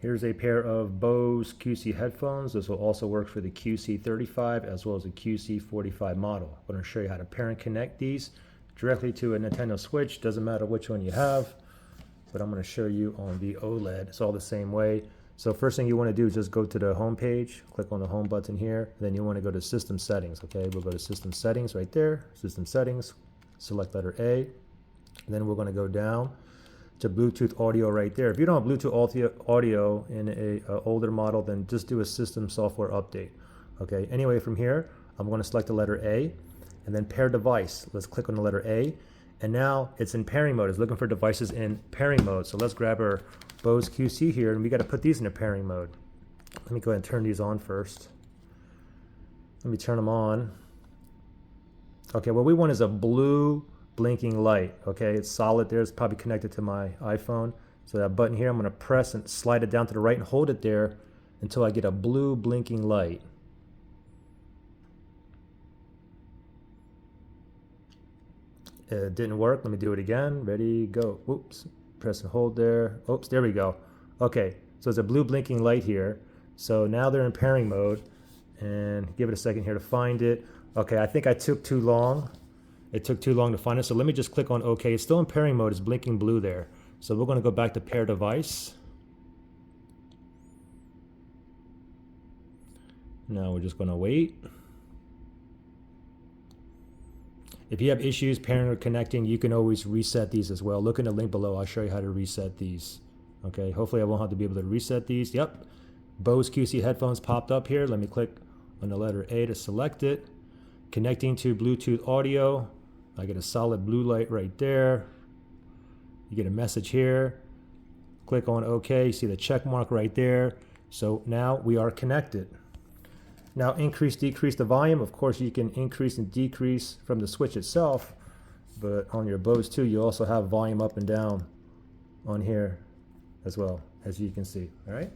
Here's a pair of Bose QC headphones. This will also work for the QC35 as well as the QC45 model. I'm going to show you how to pair and connect these directly to a Nintendo Switch. Doesn't matter which one you have, but I'm going to show you on the OLED. It's all the same way. So first thing you want to do is just go to the home page, click on the home button here, then you want to go to system settings. Okay, we'll go to system settings right there, system settings, select letter A, and then we're going to go down to Bluetooth audio right there. If you don't have Bluetooth audio in a older model, then just do a system software update. Okay, anyway, from here, I'm going to select the letter A and then pair device. Let's click on the letter A, and now it's in pairing mode. It's looking for devices in pairing mode. So let's grab our Bose QC here, and we got to put these in a pairing mode. Let me go ahead and turn these on first. Let me turn them on. Okay, what we want is a blue blinking light. Okay, it's solid there. It's probably connected to my iPhone. So that button here, I'm going to press and slide it down to the right and hold it there until I get a blue blinking light. It didn't work. Let me do it again. Ready, go. Oops. Press and hold there. Oops, there we go. Okay, so it's a blue blinking light here. So now they're in pairing mode, and give it a second here to find it. Okay, I think I took too long. It took too long to find it, so let me just click on OK. It's still in pairing mode. It's blinking blue there. So we're going to go back to pair device. Now we're just going to wait. If you have issues pairing or connecting, you can always reset these as well. Look in the link below. I'll show you how to reset these. Okay, hopefully I won't have to be able to reset these. Yep, Bose QC headphones popped up here. Let me click on the letter A to select it. Connecting to Bluetooth audio. I get a solid blue light right there. You get a message here. Click on OK. You see the check mark right there. So now we are connected. Now increase, decrease the volume. Of course, you can increase and decrease from the switch itself, but on your Bose 2, you also have volume up and down on here as well, as you can see. All right.